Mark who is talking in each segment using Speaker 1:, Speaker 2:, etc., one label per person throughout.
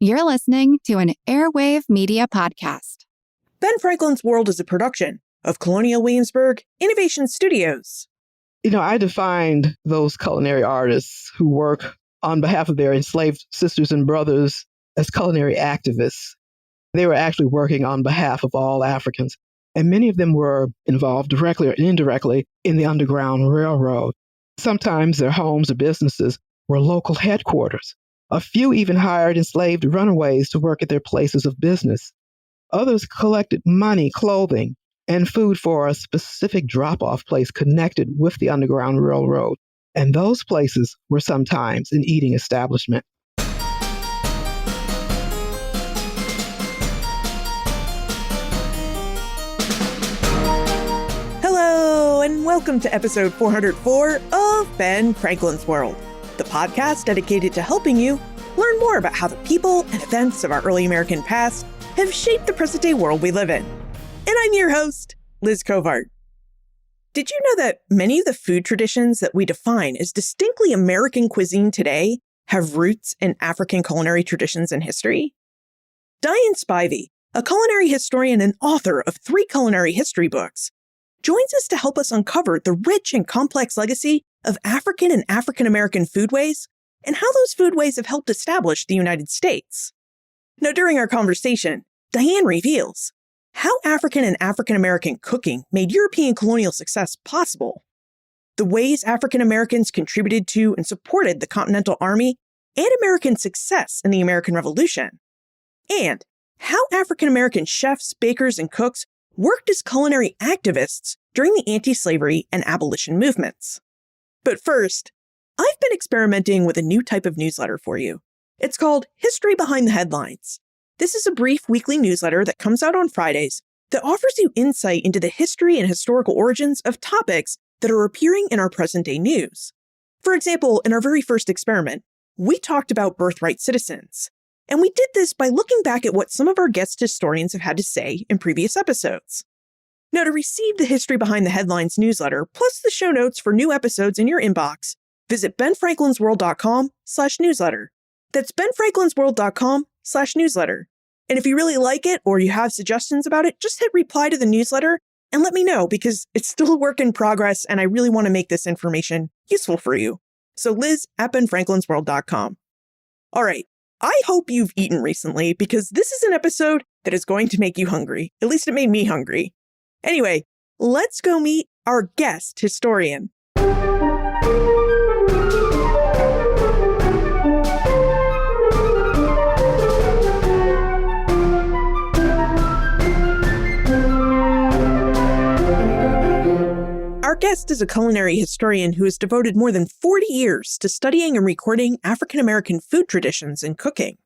Speaker 1: You're listening to an Airwave Media Podcast.
Speaker 2: Ben Franklin's World is a production of Colonial Williamsburg Innovation Studios.
Speaker 3: I defined those culinary artists who work on behalf of their enslaved sisters and brothers as culinary activists. They were actually working on behalf of all Africans, and many of them were involved directly or indirectly in the Underground Railroad. Sometimes their homes or businesses were local headquarters. A few even hired enslaved runaways to work at their places of business. Others collected money, clothing, and food for a specific drop-off place connected with the Underground Railroad. And those places were sometimes an eating establishment.
Speaker 2: Hello, and welcome to episode 404 of Ben Franklin's World, the podcast dedicated to helping you learn more about how the people and events of our early American past have shaped the present-day world we live in. And I'm your host, Liz Covart. Did you know that many of the food traditions that we define as distinctly American cuisine today have roots in African culinary traditions and history? Diane Spviey, a culinary historian and author of 3 culinary history books, joins us to help us uncover the rich and complex legacy of African and African-American foodways and how those foodways have helped establish the United States. Now, during our conversation, Diane reveals how African and African-American cooking made European colonial success possible, the ways African-Americans contributed to and supported the Continental Army and American success in the American Revolution, and how African-American chefs, bakers, and cooks worked as culinary activists during the anti-slavery and abolition movements. But first, I've been experimenting with a new type of newsletter for you. It's called History Behind the Headlines. This is a brief weekly newsletter that comes out on Fridays that offers you insight into the history and historical origins of topics that are appearing in our present-day news. For example, in our very first experiment, we talked about birthright citizens. And we did this by looking back at what some of our guest historians have had to say in previous episodes. Now, to receive the History Behind the Headlines newsletter, plus the show notes for new episodes in your inbox, visit benfranklinsworld.com/newsletter. That's benfranklinsworld.com/newsletter. And if you really like it or you have suggestions about it, just hit reply to the newsletter and let me know, because it's still a work in progress and I really want to make this information useful for you. So liz@benfranklinsworld.com. All right. I hope you've eaten recently, because this is an episode that is going to make you hungry. At least it made me hungry. Anyway, let's go meet our guest historian. Our guest is a culinary historian who has devoted more than 40 years to studying and recording African-American food traditions and cooking.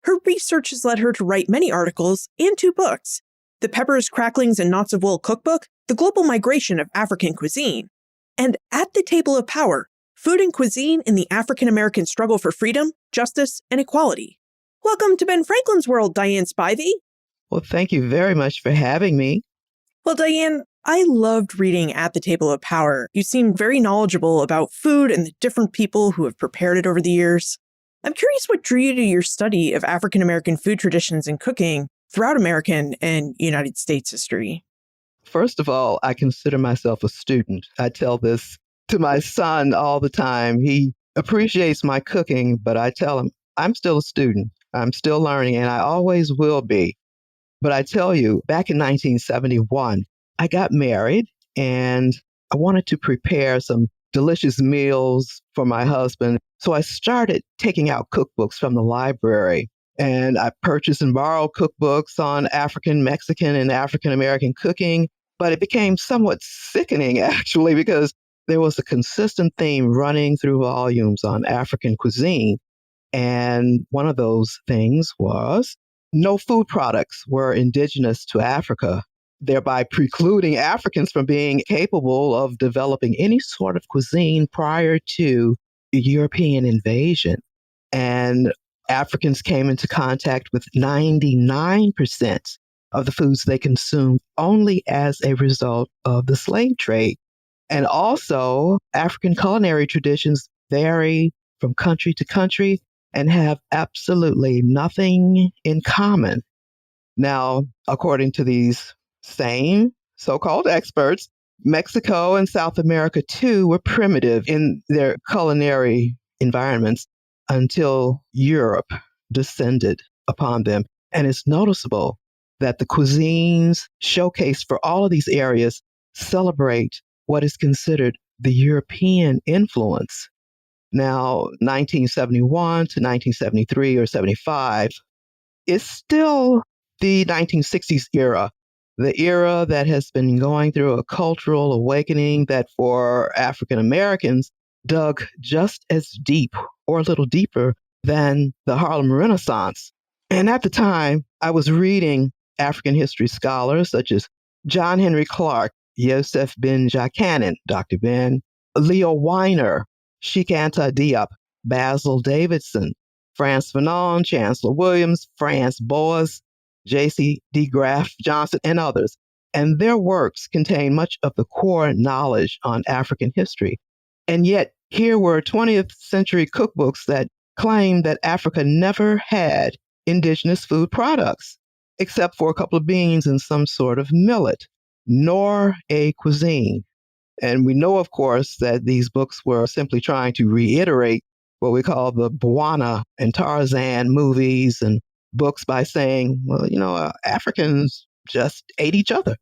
Speaker 2: Her research has led her to write many articles and 2 books: The Peppers, Cracklings, and Knots of Wool Cookbook, The Global Migration of African Cuisine, and At the Table of Power, Food and Cuisine in the African-American Struggle for Freedom, Justice, and Equality. Welcome to Ben Franklin's World, Diane Spivey.
Speaker 3: Well, thank you very much for having me.
Speaker 2: Well, Diane, I loved reading At the Table of Power. You seem very knowledgeable about food and the different people who have prepared it over the years. I'm curious what drew you to your study of African-American food traditions and cooking throughout American and United States history.
Speaker 3: First of all, I consider myself a student. I tell this to my son all the time. He appreciates my cooking, but I tell him I'm still a student. I'm still learning, and I always will be. But I tell you, back in 1971, I got married and I wanted to prepare some delicious meals for my husband. So I started taking out cookbooks from the library, and I purchased and borrowed cookbooks on African, Mexican, and African American cooking. But it became somewhat sickening, actually, because there was a consistent theme running through volumes on African cuisine. And one of those things was no food products were indigenous to Africa, thereby precluding Africans from being capable of developing any sort of cuisine prior to European invasion. And Africans came into contact with 99% of the foods they consumed only as a result of the slave trade. And also, African culinary traditions vary from country to country and have absolutely nothing in common. Now, according to these same so-called experts, Mexico and South America too were primitive in their culinary environments until Europe descended upon them. And it's noticeable that the cuisines showcased for all of these areas celebrate what is considered the European influence. Now, 1971 to 1973 or 75 is still the 1960s era, the era that has been going through a cultural awakening that for African Americans dug just as deep or a little deeper than the Harlem Renaissance. And at the time, I was reading African history scholars such as John Henry Clark, Yosef Ben Jochannan, Dr. Ben, Leo Weiner, Sheikh Anta Diop, Basil Davidson, France Fanon, Chancellor Williams, France Boas, J.C. D. Graff Johnson, and others. And their works contain much of the core knowledge on African history. And yet, here were 20th century cookbooks that claimed that Africa never had indigenous food products, except for a couple of beans and some sort of millet, nor a cuisine. And we know, of course, that these books were simply trying to reiterate what we call the Bwana and Tarzan movies and books by saying, well, Africans just ate each other.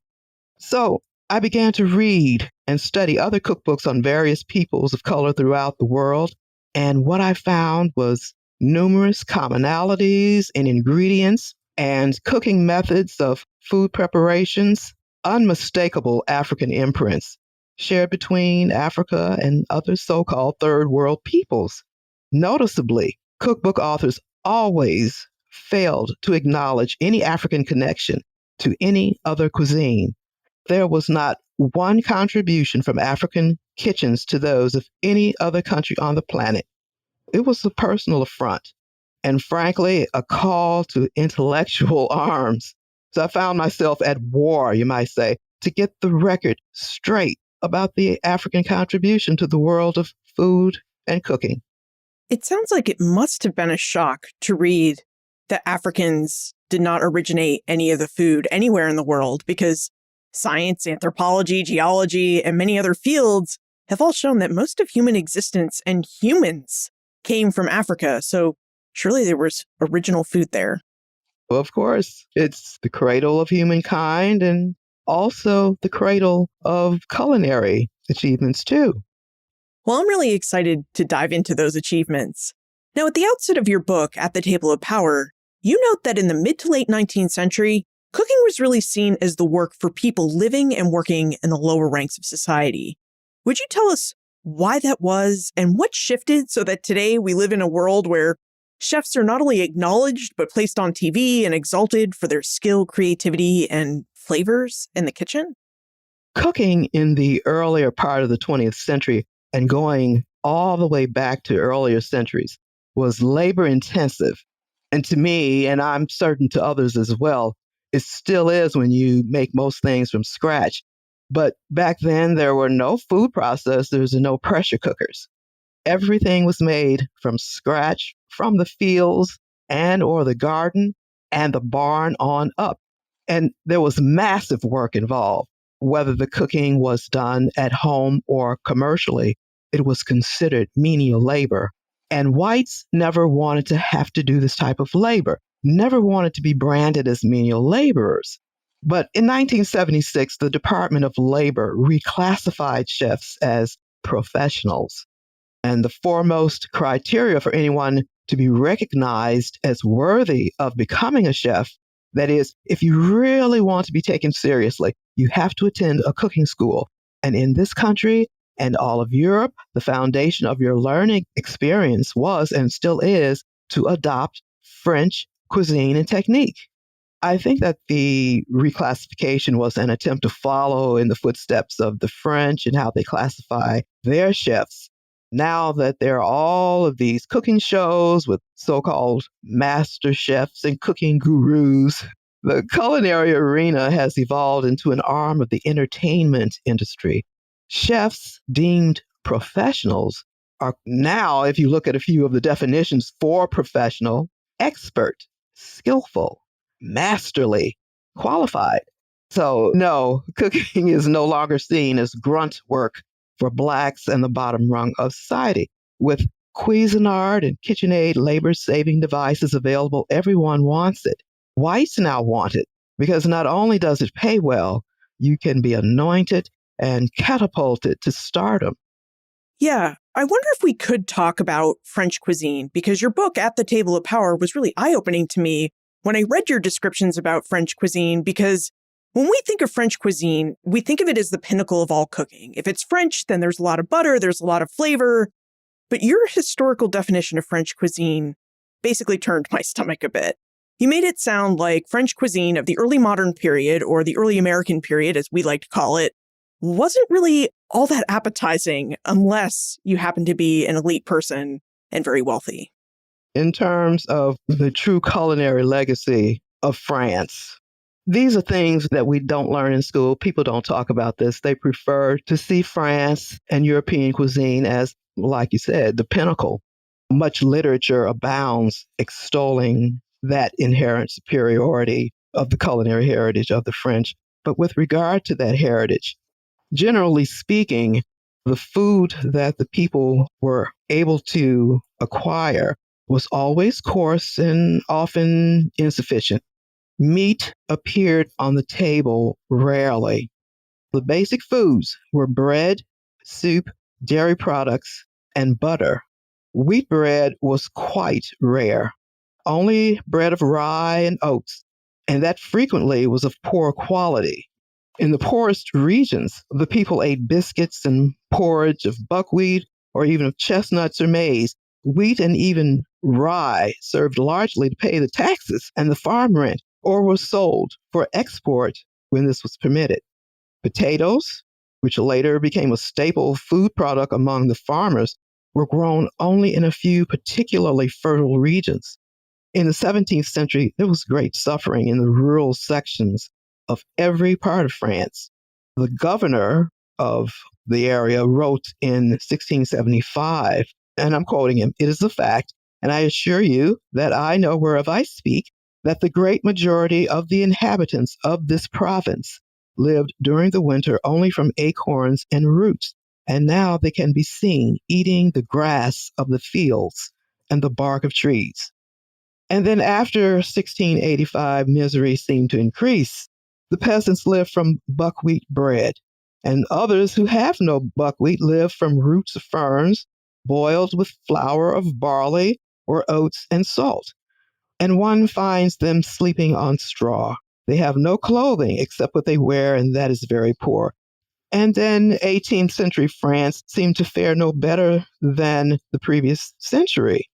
Speaker 3: So I began to read and study other cookbooks on various peoples of color throughout the world. And what I found was numerous commonalities in ingredients and cooking methods of food preparations, unmistakable African imprints shared between Africa and other so-called third world peoples. Noticeably, cookbook authors always failed to acknowledge any African connection to any other cuisine. There was not one contribution from African kitchens to those of any other country on the planet. It was a personal affront and, frankly, a call to intellectual arms. So I found myself at war, you might say, to get the record straight about the African contribution to the world of food and cooking.
Speaker 2: It sounds like it must have been a shock to read that Africans did not originate any of the food anywhere in the world, because science, anthropology, geology, and many other fields have all shown that most of human existence and humans came from Africa. So surely there was original food there.
Speaker 3: Well, of course, it's the cradle of humankind and also the cradle of culinary achievements, too.
Speaker 2: Well, I'm really excited to dive into those achievements. Now, at the outset of your book, At the Table of Power, you note that in the mid to late 19th century, cooking was really seen as the work for people living and working in the lower ranks of society. Would you tell us why that was and what shifted so that today we live in a world where chefs are not only acknowledged, but placed on TV and exalted for their skill, creativity, and flavors in the kitchen?
Speaker 3: Cooking in the earlier part of the 20th century and going all the way back to earlier centuries was labor intensive. And to me, and I'm certain to others as well, it still is when you make most things from scratch. But back then, there were no food processors and no pressure cookers. Everything was made from scratch, from the fields and or the garden and the barn on up. And there was massive work involved. Whether the cooking was done at home or commercially, it was considered menial labor. And whites never wanted to have to do this type of labor, never wanted to be branded as menial laborers. But in 1976, the Department of Labor reclassified chefs as professionals. And the foremost criteria for anyone to be recognized as worthy of becoming a chef, that is, if you really want to be taken seriously, you have to attend a cooking school. And in this country and all of Europe, the foundation of your learning experience was and still is to adopt French cuisine and technique. I think that the reclassification was an attempt to follow in the footsteps of the French and how they classify their chefs. Now that there are all of these cooking shows with so-called master chefs and cooking gurus, the culinary arena has evolved into an arm of the entertainment industry. Chefs deemed professionals are now, if you look at a few of the definitions for professional, expert, skillful, masterly, qualified. So no, cooking is no longer seen as grunt work for Blacks and the bottom rung of society. With Cuisinart and KitchenAid labor-saving devices available, everyone wants it. Whites now want it because not only does it pay well, you can be anointed and catapulted to stardom.
Speaker 2: Yeah, I wonder if we could talk about French cuisine, because your book, At the Table of Power, was really eye-opening to me when I read your descriptions about French cuisine, because when we think of French cuisine, we think of it as the pinnacle of all cooking. If it's French, then there's a lot of butter, there's a lot of flavor. But your historical definition of French cuisine basically turned my stomach a bit. You made it sound like French cuisine of the early modern period, or the early American period, as we like to call it, wasn't really all that appetizing unless you happen to be an elite person and very wealthy.
Speaker 3: In terms of the true culinary legacy of France, these are things that we don't learn in school. People don't talk about this. They prefer to see France and European cuisine as, like you said, the pinnacle. Much literature abounds extolling that inherent superiority of the culinary heritage of the French. But with regard to that heritage, generally speaking, the food that the people were able to acquire was always coarse and often insufficient. Meat appeared on the table rarely. The basic foods were bread, soup, dairy products, and butter. Wheat bread was quite rare, only bread of rye and oats, and that frequently was of poor quality. In the poorest regions, the people ate biscuits and porridge of buckwheat or even of chestnuts or maize. Wheat and even rye served largely to pay the taxes and the farm rent, or were sold for export when this was permitted. Potatoes, which later became a staple food product among the farmers, were grown only in a few particularly fertile regions. In the 17th century, there was great suffering in the rural sections of every part of France. The governor of the area wrote in 1675, and I'm quoting him, "It is a fact, and I assure you that I know whereof I speak, that the great majority of the inhabitants of this province lived during the winter only from acorns and roots, and now they can be seen eating the grass of the fields and the bark of trees." And then after 1685, misery seemed to increase. The peasants lived from buckwheat bread, and others who have no buckwheat live from roots of ferns, boiled with flour of barley or oats and salt. And one finds them sleeping on straw. They have no clothing except what they wear, and that is very poor. And then 18th century France seemed to fare no better than the previous century.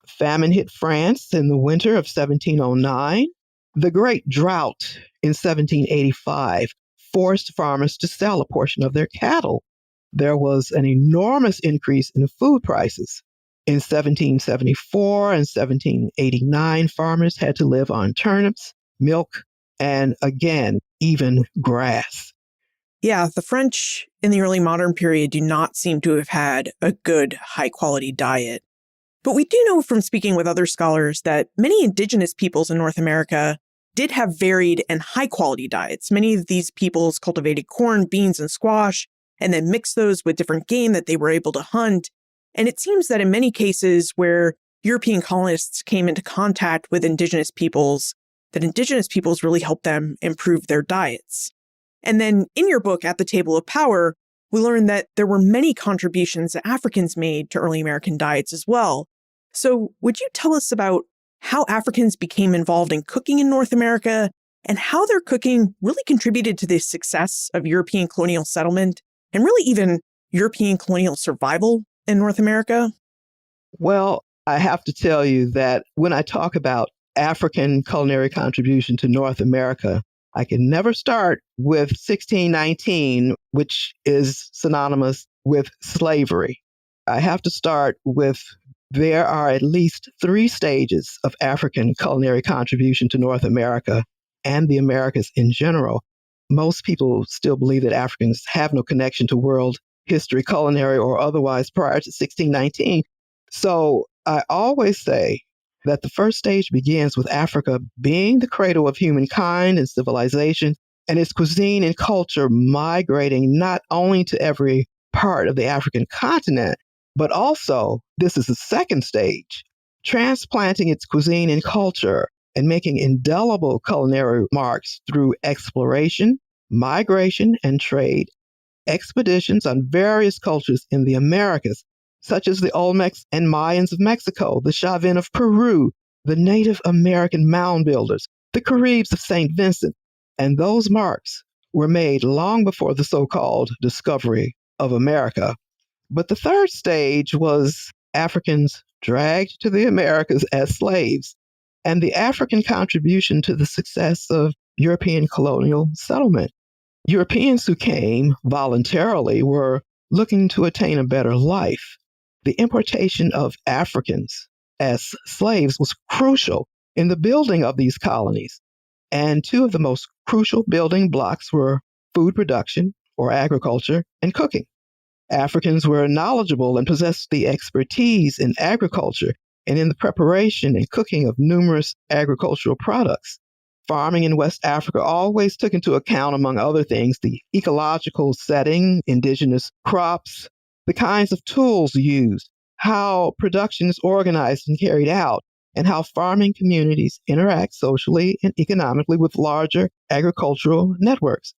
Speaker 3: Famine hit France in the winter of 1709. The Great Drought in 1785 forced farmers to sell a portion of their cattle. There was an enormous increase in food prices. In 1774 and 1789, farmers had to live on turnips, milk, and again, even grass.
Speaker 2: Yeah, the French in the early modern period do not seem to have had a good, high-quality diet. But we do know from speaking with other scholars that many indigenous peoples in North America did have varied and high-quality diets. Many of these peoples cultivated corn, beans, and squash, and then mixed those with different game that they were able to hunt. And it seems that in many cases where European colonists came into contact with indigenous peoples, that indigenous peoples really helped them improve their diets. And then in your book, At the Table of Power, we learned that there were many contributions that Africans made to early American diets as well. So would you tell us about how Africans became involved in cooking in North America and how their cooking really contributed to the success of European colonial settlement and really even European colonial survival in North America?
Speaker 3: Well, I have to tell you that when I talk about African culinary contribution to North America, I can never start with 1619, which is synonymous with slavery. I have to start with there are at least 3 stages of African culinary contribution to North America and the Americas in general. Most people still believe that Africans have no connection to world history, culinary or otherwise, prior to 1619. So I always say that the first stage begins with Africa being the cradle of humankind and civilization, and its cuisine and culture migrating not only to every part of the African continent, but also, this is the second stage, transplanting its cuisine and culture and making indelible culinary marks through exploration, migration, and trade. Expeditions on various cultures in the Americas, such as the Olmecs and Mayans of Mexico, the Chavin of Peru, the Native American mound builders, the Caribs of St. Vincent, and those marks were made long before the so-called discovery of America. But the third stage was Africans dragged to the Americas as slaves, and the African contribution to the success of European colonial settlement. Europeans who came voluntarily were looking to attain a better life. The importation of Africans as slaves was crucial in the building of these colonies. And two of the most crucial building blocks were food production, or agriculture, and cooking. Africans were knowledgeable and possessed the expertise in agriculture and in the preparation and cooking of numerous agricultural products. Farming in West Africa always took into account, among other things, the ecological setting, indigenous crops, the kinds of tools used, how production is organized and carried out, and how farming communities interact socially and economically with larger agricultural networks.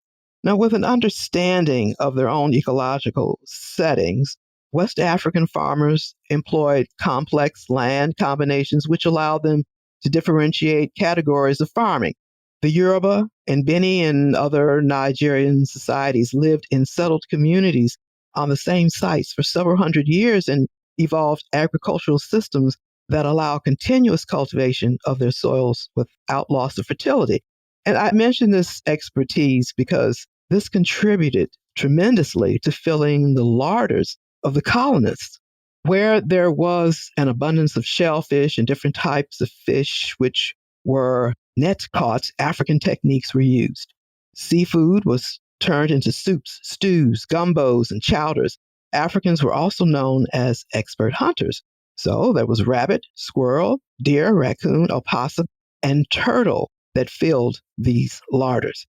Speaker 3: Now, with an understanding of their own ecological settings, West African farmers employed complex land combinations which allowed them to differentiate categories of farming. The Yoruba and Beni and other Nigerian societies lived in settled communities on the same sites for several hundred years and evolved agricultural systems that allow continuous cultivation of their soils without loss of fertility. And I mention this expertise because this contributed tremendously to filling the larders of the colonists. Where there was an abundance of shellfish and different types of fish, which were net caught, African techniques were used. Seafood was turned into soups, stews, gumbos, and chowders. Africans were also known as expert hunters. So there was rabbit, squirrel, deer, raccoon, opossum, and turtle that filled these larders.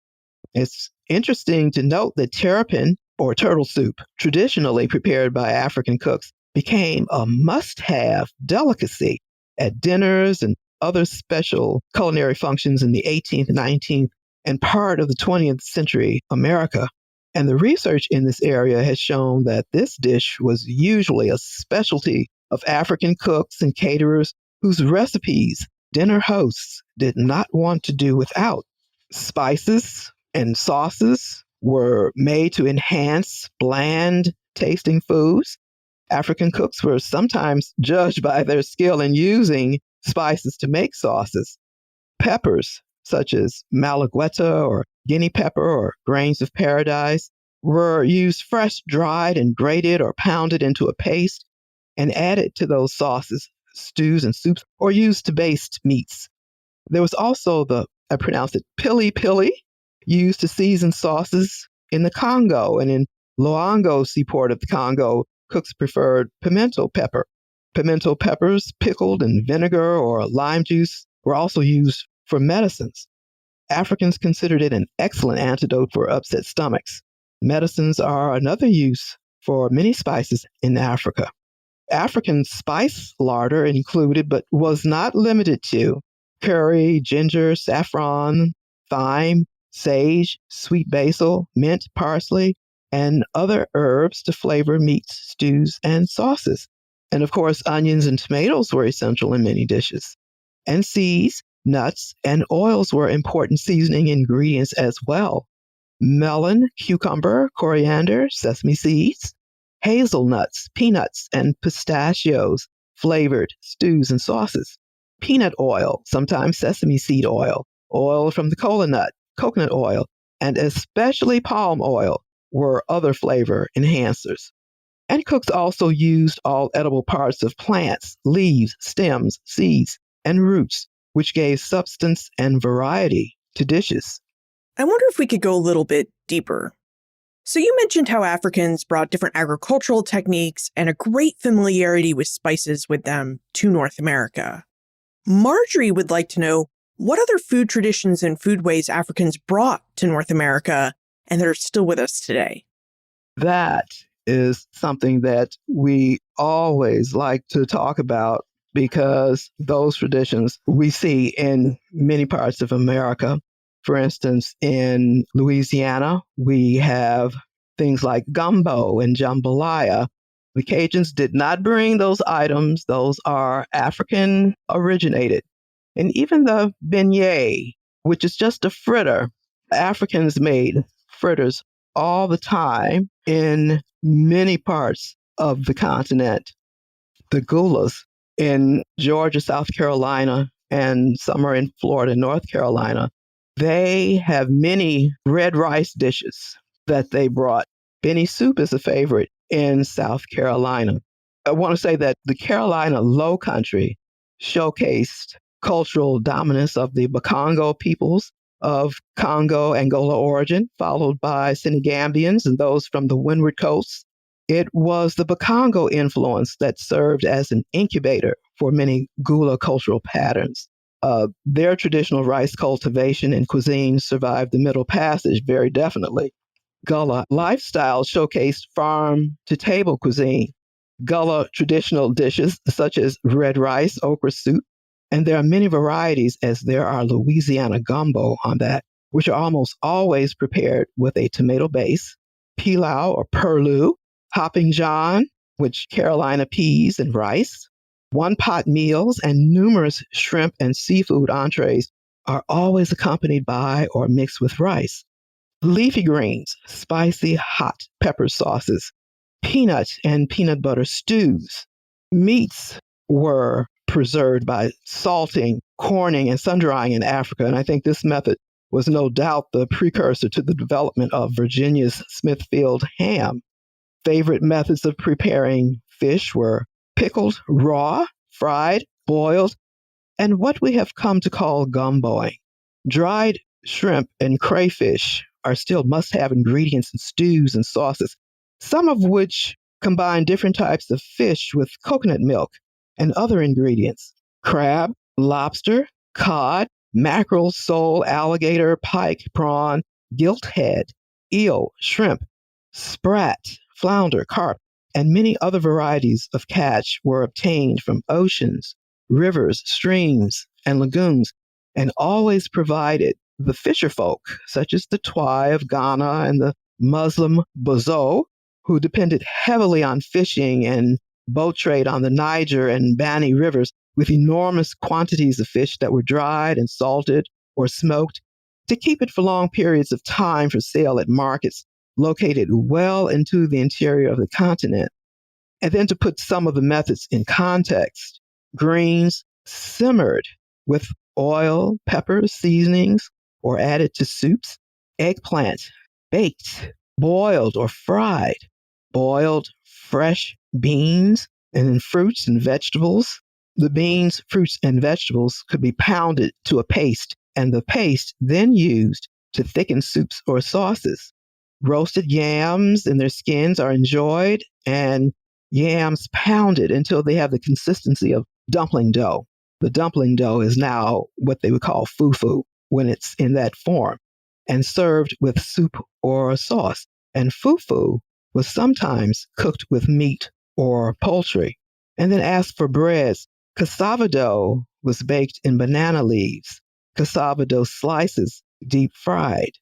Speaker 3: It's interesting to note that terrapin, or turtle soup, traditionally prepared by African cooks, became a must-have delicacy at dinners and other special culinary functions in the 18th, 19th, and part of the 20th century America. And the research in this area has shown that this dish was usually a specialty of African cooks and caterers whose recipes dinner hosts did not want to do without. Spices and sauces were made to enhance bland tasting foods. African cooks were sometimes judged by their skill in using spices to make sauces. Peppers, such as malagueta or guinea pepper or grains of paradise, were used fresh, dried, and grated or pounded into a paste and added to those sauces, stews, and soups, or used to baste meats. There was also I pronounce it pili pili, used to season sauces in the Congo, and in Loango seaport of the Congo, cooks preferred pimento pepper. Pimento peppers, pickled in vinegar or lime juice, were also used for medicines. Africans considered it an excellent antidote for upset stomachs. Medicines are another use for many spices in Africa. African spice larder included, but was not limited to, curry, ginger, saffron, thyme, sage, sweet basil, mint, parsley, and other herbs to flavor meats, stews, and sauces. And of course, onions and tomatoes were essential in many dishes. And seeds, nuts, and oils were important seasoning ingredients as well. Melon, cucumber, coriander, sesame seeds, hazelnuts, peanuts, and pistachios flavored stews and sauces. Peanut oil, sometimes sesame seed oil, oil from the kola nut, coconut oil, and especially palm oil were other flavor enhancers. And cooks also used all edible parts of plants, leaves, stems, seeds, and roots, which gave substance and variety to dishes.
Speaker 2: I wonder if we could go a little bit deeper. So you mentioned how Africans brought different agricultural techniques and a great familiarity with spices with them to North America. Marjorie would like to know what other food traditions and foodways Africans brought to North America and that are still with us today.
Speaker 3: That is something that we always like to talk about because those traditions we see in many parts of America. For instance, in Louisiana, we have things like gumbo and jambalaya. The Cajuns did not bring those items. Those are African originated. And even the beignet, which is just a fritter, Africans made fritters all the time in many parts of the continent. The gulas in Georgia, South Carolina, and some are in Florida, North Carolina, they have many red rice dishes that they brought. Benny soup is a favorite in South Carolina. I want to say that the Carolina Low Country showcased cultural dominance of the Bakongo peoples of Congo, Angola origin, followed by Senegambians and those from the Windward Coast. It was the Bakongo influence that served as an incubator for many Gula cultural patterns. Their traditional rice cultivation and cuisine survived the Middle Passage very definitely. Gullah lifestyle showcased farm to table cuisine. Gullah traditional dishes such as red rice, okra soup, and there are many varieties as there are Louisiana gumbo on that, which are almost always prepared with a tomato base, pilau or purloo, hopping john, which Carolina peas and rice, one-pot meals, and numerous shrimp and seafood entrees are always accompanied by or mixed with rice. Leafy greens, spicy hot pepper sauces, peanut and peanut butter stews. Meats were preserved by salting, corning, and sun-drying in Africa, and I think this method was no doubt the precursor to the development of Virginia's Smithfield ham. Favorite methods of preparing fish were pickled, raw, fried, boiled, and what we have come to call gumboing. Dried shrimp and crayfish are still must-have ingredients in stews and sauces, some of which combine different types of fish with coconut milk and other ingredients. Crab, lobster, cod, mackerel, sole, alligator, pike, prawn, gilthead, eel, shrimp, sprat, flounder, carp, and many other varieties of catch were obtained from oceans, rivers, streams, and lagoons, and always provided the fisher folk, such as the Twi of Ghana and the Muslim Bozo, who depended heavily on fishing and boat trade on the Niger and Bani rivers with enormous quantities of fish that were dried and salted or smoked to keep it for long periods of time for sale at markets located well into the interior of the continent. And then to put some of the methods in context, greens simmered with oil, pepper, seasonings, or added to soups. Eggplant baked, boiled, or fried. Boiled fresh beans, and then fruits and vegetables. The beans, fruits, and vegetables could be pounded to a paste, and the paste then used to thicken soups or sauces. Roasted yams and their skins are enjoyed, and yams pounded until they have the consistency of dumpling dough. The dumpling dough is now what they would call fufu when it's in that form, and served with soup or sauce. And fufu was sometimes cooked with meat or poultry. And then as for breads, cassava dough was baked in banana leaves, cassava dough slices deep fried.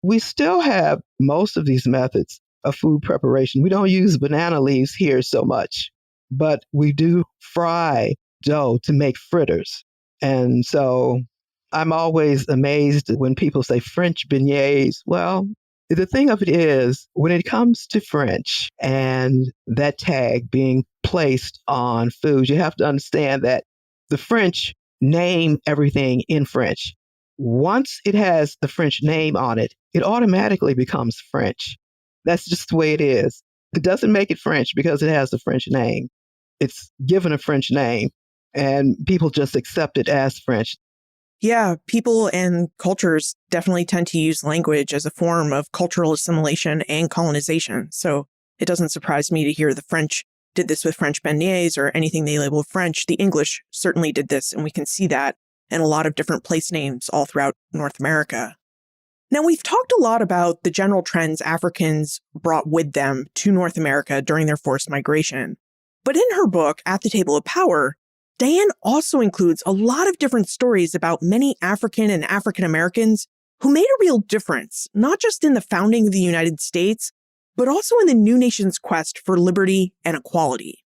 Speaker 3: We still have most of these methods of food preparation. We don't use banana leaves here so much, but we do fry dough to make fritters. And so I'm always amazed when people say French beignets. Well, the thing of it is, when it comes to French and that tag being placed on food, you have to understand that the French name everything in French. Once it has the French name on it, it automatically becomes French. That's just the way it is. It doesn't make it French because it has the French name. It's given a French name, and people just accept it as French.
Speaker 2: Yeah, people and cultures definitely tend to use language as a form of cultural assimilation and colonization. So it doesn't surprise me to hear the French did this with French beignets or anything they labeled French. The English certainly did this, and we can see that in a lot of different place names all throughout North America. Now, we've talked a lot about the general trends Africans brought with them to North America during their forced migration. But in her book, At the Table of Power, Diane also includes a lot of different stories about many African and African Americans who made a real difference, not just in the founding of the United States, but also in the new nation's quest for liberty and equality.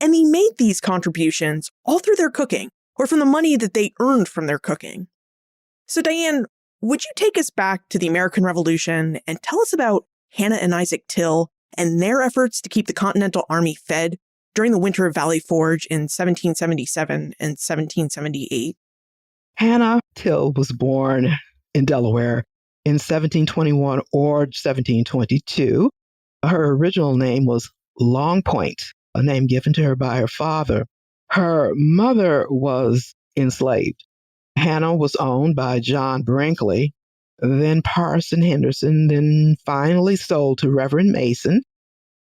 Speaker 2: And they made these contributions all through their cooking, or from the money that they earned from their cooking. So Diane, would you take us back to the American Revolution and tell us about Hannah and Isaac Till and their efforts to keep the Continental Army fed during the Winter of Valley Forge in 1777 and 1778?
Speaker 3: Hannah Till was born in Delaware in 1721 or 1722. Her original name was Long Point, a name given to her by her father. Her mother was enslaved. Hannah was owned by John Brinkley, then Parson Henderson, then finally sold to Reverend Mason.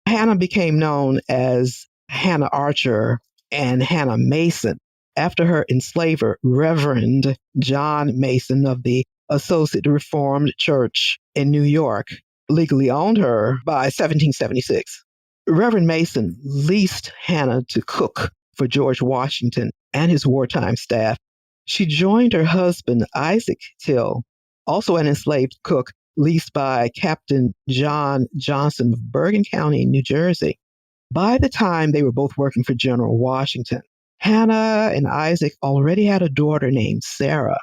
Speaker 3: Hannah became known as Hannah Archer and Hannah Mason after her enslaver, Reverend John Mason of the Associate Reformed Church in New York, legally owned her by 1776. Reverend Mason leased Hannah to cook for George Washington and his wartime staff. She joined her husband, Isaac Till, also an enslaved cook leased by Captain John Johnson of Bergen County, New Jersey. By the time they were both working for General Washington, Hannah and Isaac already had a daughter named Sarah.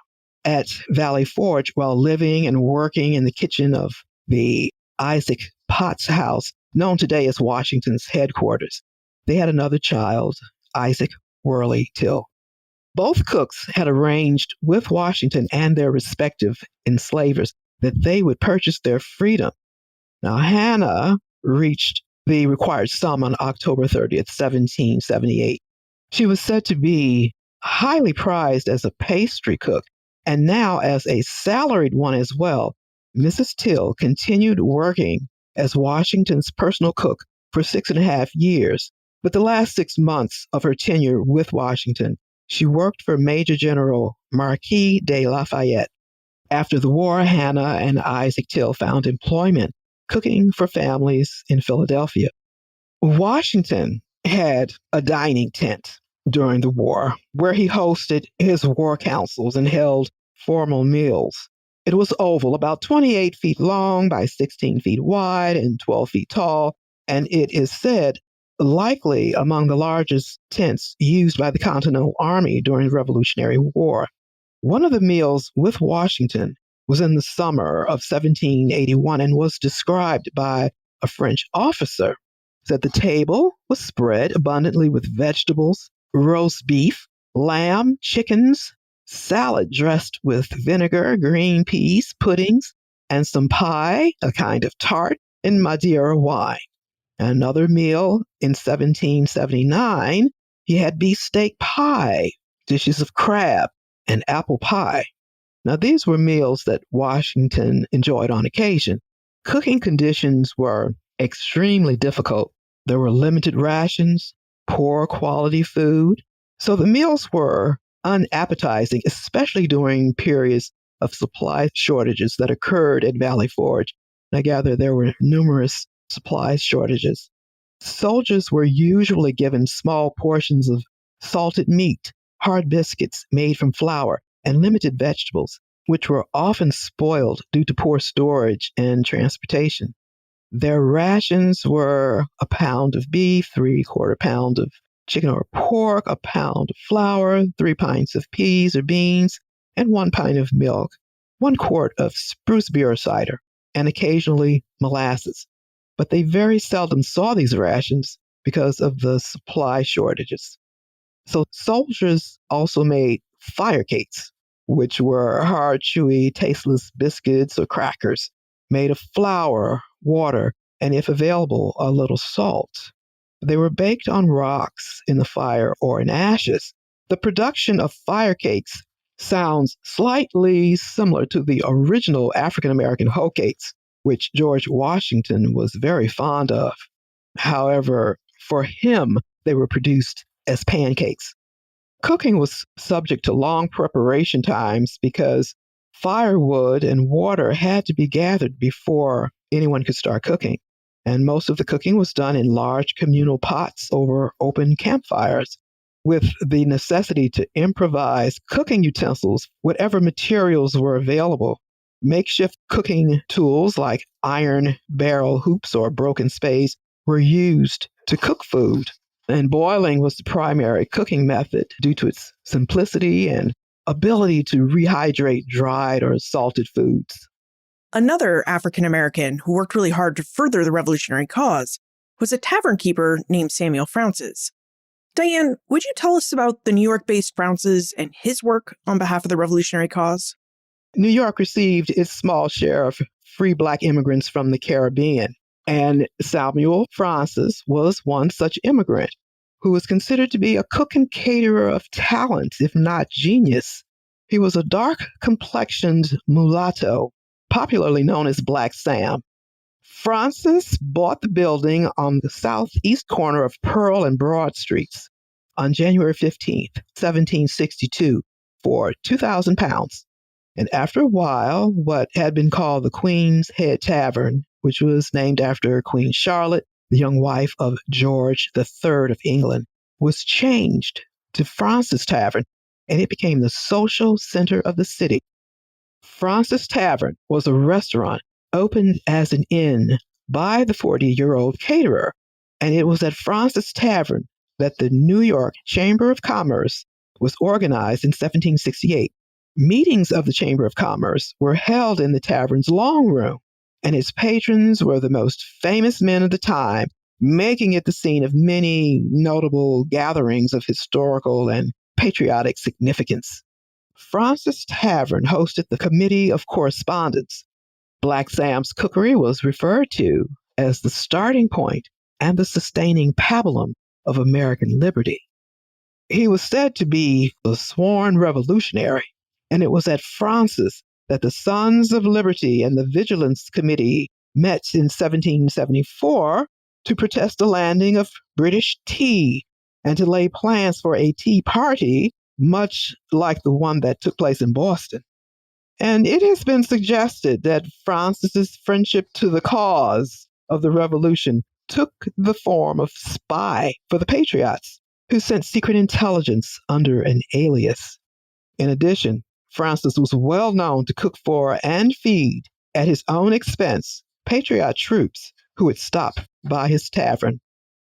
Speaker 3: At Valley Forge, while living and working in the kitchen of the Isaac Potts House, known today as Washington's headquarters, they had another child, Isaac Worley Till. Both cooks had arranged with Washington and their respective enslavers that they would purchase their freedom. Now, Hannah reached the required sum on October 30th, 1778. She was said to be highly prized as a pastry cook, and now as a salaried one as well. Mrs. Till continued working as Washington's personal cook for 6.5 years, but the last 6 months of her tenure with Washington, she worked for Major General Marquis de Lafayette. After the war, Hannah and Isaac Till found employment cooking for families in Philadelphia. Washington had a dining tent during the war where he hosted his war councils and held formal meals. It was oval, about 28 feet long by 16 feet wide and 12 feet tall, and it is said likely among the largest tents used by the Continental Army during the Revolutionary War. One of the meals with Washington was in the summer of 1781 and was described by a French officer. Said the table was spread abundantly with vegetables, roast beef, lamb, chickens, salad dressed with vinegar, green peas, puddings, and some pie, a kind of tart, and Madeira wine. Another meal in 1779, he had beefsteak pie, dishes of crab, and apple pie. Now, these were meals that Washington enjoyed on occasion. Cooking conditions were extremely difficult. There were limited rations, poor quality food. So the meals were unappetizing, especially during periods of supply shortages that occurred at Valley Forge. I gather there were numerous supply shortages. Soldiers were usually given small portions of salted meat, hard biscuits made from flour, and limited vegetables, which were often spoiled due to poor storage and transportation. Their rations were a pound of beef, 3/4 pound of chicken or pork, a pound of flour, 3 pints of peas or beans, and 1 pint of milk, 1 quart of spruce beer cider, and occasionally molasses. But they very seldom saw these rations because of the supply shortages. So soldiers also made fire cakes, which were hard, chewy, tasteless biscuits or crackers made of flour, water, and if available, a little salt. They were baked on rocks in the fire or in ashes. The production of fire cakes sounds slightly similar to the original African American hoe cakes, which George Washington was very fond of. However, for him, they were produced as pancakes. Cooking was subject to long preparation times because firewood and water had to be gathered before anyone could start cooking. And most of the cooking was done in large communal pots over open campfires, with the necessity to improvise cooking utensils, whatever materials were available. Makeshift cooking tools like iron barrel hoops or broken spades were used to cook food. And boiling was the primary cooking method due to its simplicity and ability to rehydrate dried or salted foods.
Speaker 2: Another African American who worked really hard to further the revolutionary cause was a tavern keeper named Samuel Francis. Diane, would you tell us about the New York-based Francis and his work on behalf of the revolutionary cause?
Speaker 3: New York received its small share of free Black immigrants from the Caribbean, and Samuel Francis was one such immigrant who was considered to be a cook and caterer of talent, if not genius. He was a dark-complexioned mulatto, popularly known as Black Sam. Francis bought the building on the southeast corner of Pearl and Broad Streets on January 15th, 1762, for £2,000. And after a while, what had been called the Queen's Head Tavern, which was named after Queen Charlotte, the young wife of George III of England, was changed to Francis Tavern, and it became the social center of the city. Francis Tavern was a restaurant opened as an inn by the 40-year-old caterer, and it was at Francis Tavern that the New York Chamber of Commerce was organized in 1768. Meetings of the Chamber of Commerce were held in the tavern's long room, and its patrons were the most famous men of the time, making it the scene of many notable gatherings of historical and patriotic significance. Francis Tavern hosted the Committee of Correspondence. Black Sam's cookery was referred to as the starting point and the sustaining pabulum of American liberty. He was said to be a sworn revolutionary, and it was at Francis that the Sons of Liberty and the Vigilance Committee met in 1774 to protest the landing of British tea and to lay plans for a tea party, much like the one that took place in Boston. And it has been suggested that Francis's friendship to the cause of the revolution took the form of spy for the Patriots, who sent secret intelligence under an alias. In addition, Francis was well known to cook for and feed, at his own expense, Patriot troops who would stop by his tavern.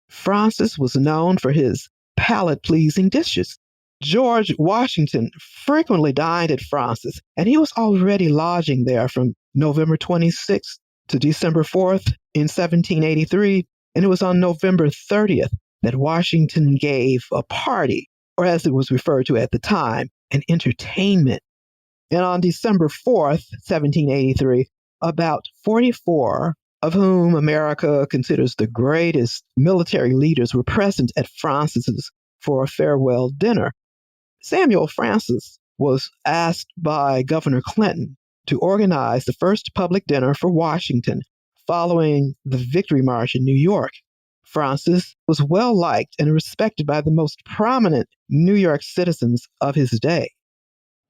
Speaker 3: Francis was known for his palate-pleasing dishes. George Washington frequently dined at Francis, and he was already lodging there from November 26th to December 4th in 1783, and it was on November 30th that Washington gave a party, or as it was referred to at the time, an entertainment. And on December 4th, 1783, about 44 of whom America considers the greatest military leaders were present at Francis's for a farewell dinner. Samuel Francis was asked by Governor Clinton to organize the first public dinner for Washington following the Victory March in New York. Francis was well liked and respected by the most prominent New York citizens of his day.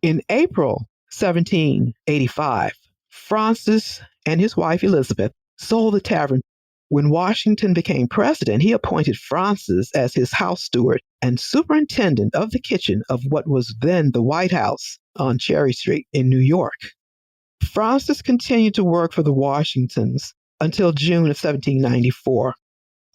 Speaker 3: In April 1785, Francis and his wife Elizabeth sold the tavern. When Washington became president, he appointed Francis as his house steward and superintendent of the kitchen of what was then the White House on Cherry Street in New York. Francis continued to work for the Washingtons until June of 1794.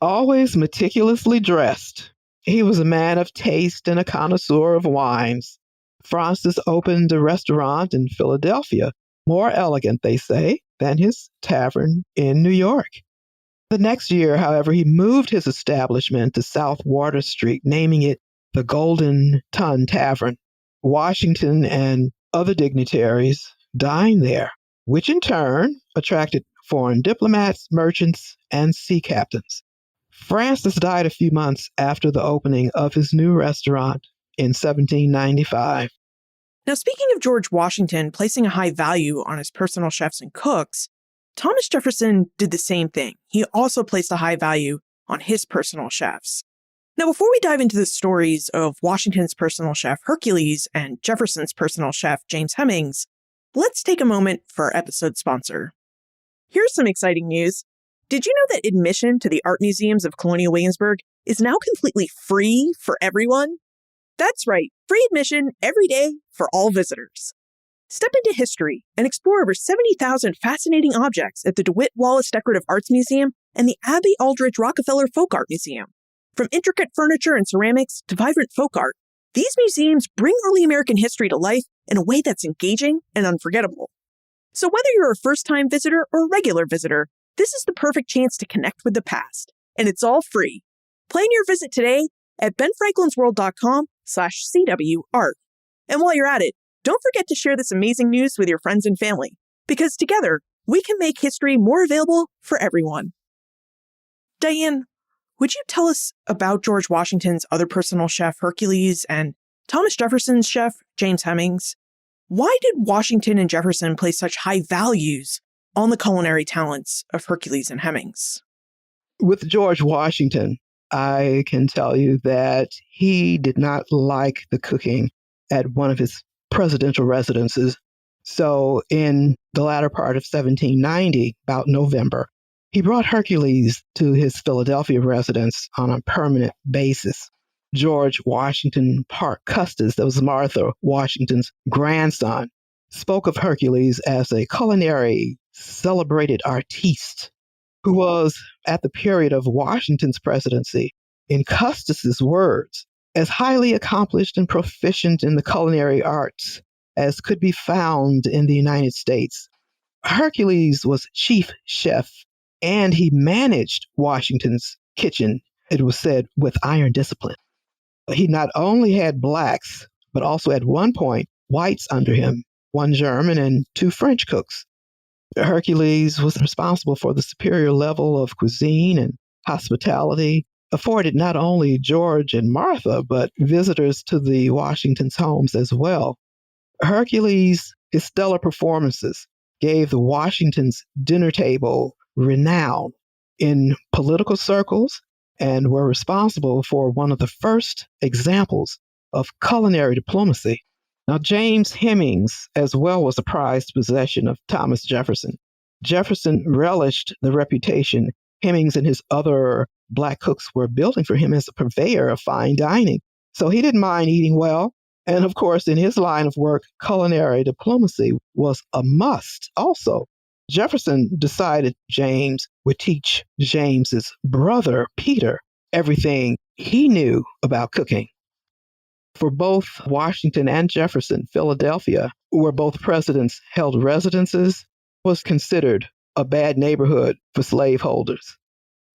Speaker 3: Always meticulously dressed, he was a man of taste and a connoisseur of wines. Francis opened a restaurant in Philadelphia, more elegant, they say, than his tavern in New York. The next year, however, he moved his establishment to South Water Street, naming it the Golden Tun Tavern. Washington and other dignitaries dined there, which in turn attracted foreign diplomats, merchants, and sea captains. Francis died a few months after the opening of his new restaurant in 1795.
Speaker 2: Now, speaking of George Washington placing a high value on his personal chefs and cooks, Thomas Jefferson did the same thing. He also placed a high value on his personal chefs. Now, before we dive into the stories of Washington's personal chef Hercules and Jefferson's personal chef James Hemings, let's take a moment for our episode sponsor. Here's some exciting news. Did you know that admission to the art museums of Colonial Williamsburg is now completely free for everyone? That's right, free admission every day for all visitors. Step into history and explore over 70,000 fascinating objects at the DeWitt Wallace Decorative Arts Museum and the Abbey Aldrich Rockefeller Folk Art Museum. From intricate furniture and ceramics to vibrant folk art, these museums bring early American history to life in a way that's engaging and unforgettable. So whether you're a first-time visitor or a regular visitor, this is the perfect chance to connect with the past, and it's all free. Plan your visit today at benfranklinsworld.com/CWArt. And while you're at it, don't forget to share this amazing news with your friends and family, because together we can make history more available for everyone. Diane, would you tell us about George Washington's other personal chef, Hercules, and Thomas Jefferson's chef, James Hemings? Why did Washington and Jefferson place such high values on the culinary talents of Hercules and Hemings?
Speaker 3: With George Washington, I can tell you that he did not like the cooking at one of his presidential residences. So in the latter part of 1790, about November, he brought Hercules to his Philadelphia residence on a permanent basis. George Washington Parke Custis, that was Martha Washington's grandson, spoke of Hercules as a culinary celebrated artiste who was, at the period of Washington's presidency, in Custis's words, as highly accomplished and proficient in the culinary arts as could be found in the United States. Hercules was chief chef, and he managed Washington's kitchen, it was said, with iron discipline. He not only had blacks, but also at one point whites under him, one German and two French cooks. Hercules was responsible for the superior level of cuisine and hospitality afforded not only George and Martha, but visitors to the Washington's homes as well. Hercules, his stellar performances, gave the Washington's dinner table renown in political circles and were responsible for one of the first examples of culinary diplomacy. Now, James Hemings as well was a prized possession of Thomas Jefferson. Jefferson relished the reputation Hemings and his other Black cooks were building for him as a purveyor of fine dining. So he didn't mind eating well. And of course, in his line of work, culinary diplomacy was a must also. Jefferson decided James would teach James's brother, Peter, everything he knew about cooking. For both Washington and Jefferson, Philadelphia, where both presidents held residences, was considered a bad neighborhood for slaveholders.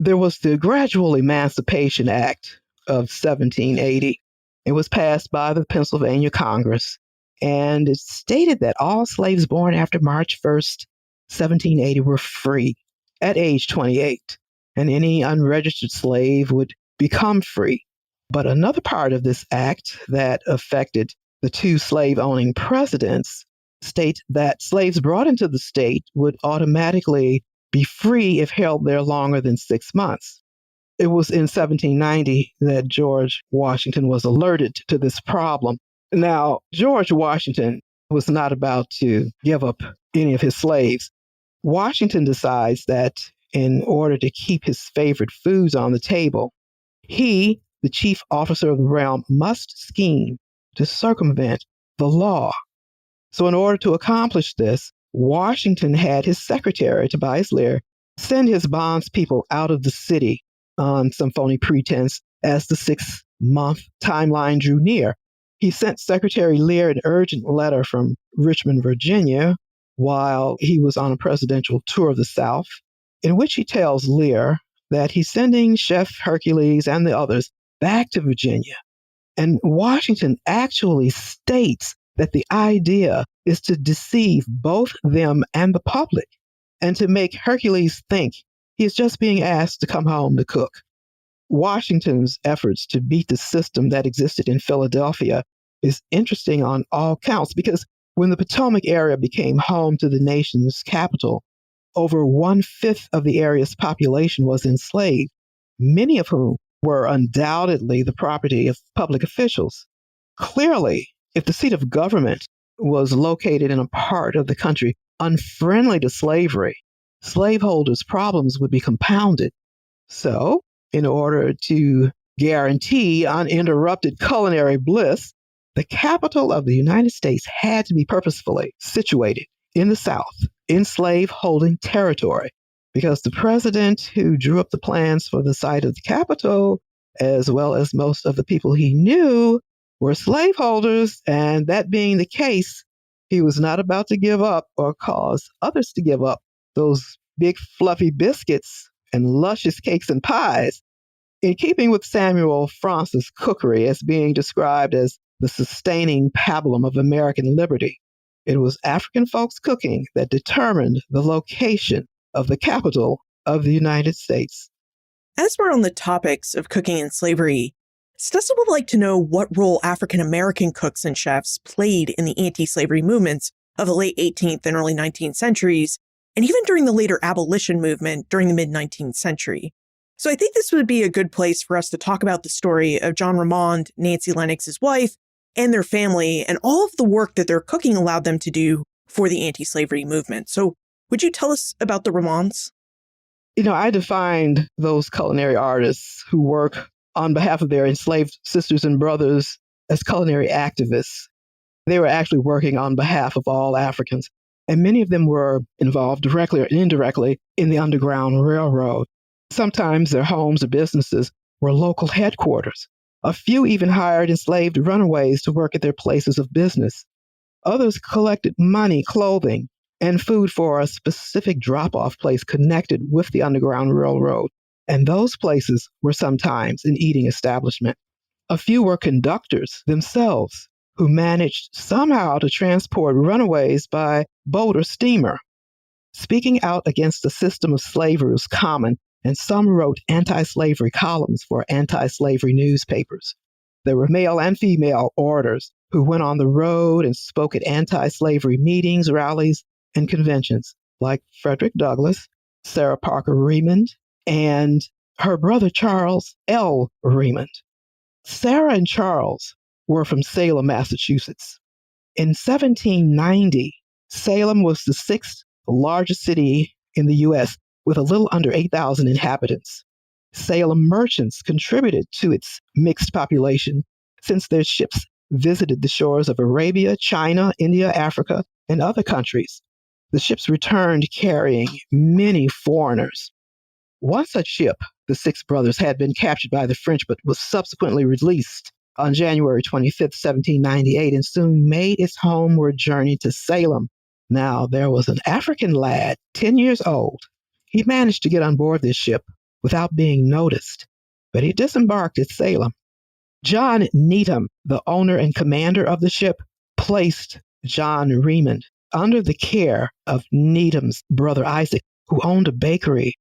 Speaker 3: There was the Gradual Emancipation Act of 1780. It was passed by the Pennsylvania Congress, and it stated that all slaves born after March 1st, 1780 were free at age 28, and any unregistered slave would become free. But another part of this act that affected the two slave-owning presidents states that slaves brought into the state would automatically be free if held there longer than 6 months. It was in 1790 that George Washington was alerted to this problem. Now, George Washington was not about to give up any of his slaves. Washington decides that in order to keep his favorite foods on the table, he, the chief officer of the realm, must scheme to circumvent the law. So in order to accomplish this, Washington had his secretary, Tobias Lear, send his bondspeople out of the city on some phony pretense as the 6-month timeline drew near. He sent Secretary Lear an urgent letter from Richmond, Virginia, while he was on a presidential tour of the South, in which he tells Lear that he's sending Chef Hercules and the others back to Virginia. And Washington actually states that the idea is to deceive both them and the public, and to make Hercules think he is just being asked to come home to cook. Washington's efforts to beat the system that existed in Philadelphia is interesting on all counts because when the Potomac area became home to the nation's capital, over 1/5 of the area's population was enslaved, many of whom were undoubtedly the property of public officials. Clearly, if the seat of government was located in a part of the country unfriendly to slavery, slaveholders' problems would be compounded. So, in order to guarantee uninterrupted culinary bliss, the capital of the United States had to be purposefully situated in the South, in slave-holding territory, because the president who drew up the plans for the site of the Capitol, as well as most of the people he knew, were slaveholders, and that being the case, he was not about to give up or cause others to give up those big fluffy biscuits and luscious cakes and pies. In keeping with Samuel France's cookery as being described as the sustaining pablum of American liberty, it was African folks' cooking that determined the location of the capital of the United States.
Speaker 2: As we're on the topics of cooking and slavery, Stessa would like to know what role African American cooks and chefs played in the anti-slavery movements of the late 18th and early 19th centuries, and even during the later abolition movement during the mid-19th century. So I think this would be a good place for us to talk about the story of John Remond, Nancy Lennox's wife, and their family, and all of the work that their cooking allowed them to do for the anti-slavery movement. So would you tell us about the Remonds?
Speaker 3: I defined those culinary artists who work on behalf of their enslaved sisters and brothers as culinary activists. They were actually working on behalf of all Africans, and many of them were involved directly or indirectly in the Underground Railroad. Sometimes their homes or businesses were local headquarters. A few even hired enslaved runaways to work at their places of business. Others collected money, clothing, and food for a specific drop-off place connected with the Underground Railroad, and those places were sometimes an eating establishment. A few were conductors themselves who managed somehow to transport runaways by boat or steamer. Speaking out against the system of slavery was common, and some wrote anti-slavery columns for anti-slavery newspapers. There were male and female orators who went on the road and spoke at anti-slavery meetings, rallies, and conventions, like Frederick Douglass, Sarah Parker Remond, and her brother Charles L. Remond. Sarah and Charles were from Salem, Massachusetts. In 1790, Salem was the sixth largest city in the U.S., with a little under 8,000 inhabitants. Salem merchants contributed to its mixed population since their ships visited the shores of Arabia, China, India, Africa, and other countries. The ships returned carrying many foreigners. One such ship, the Six Brothers, had been captured by the French but was subsequently released on January 25, 1798, and soon made its homeward journey to Salem. Now, there was an African lad, 10 years old. He managed to get on board this ship without being noticed, but he disembarked at Salem. John Needham, the owner and commander of the ship, placed John Remond under the care of Needham's brother Isaac, who owned a bakery.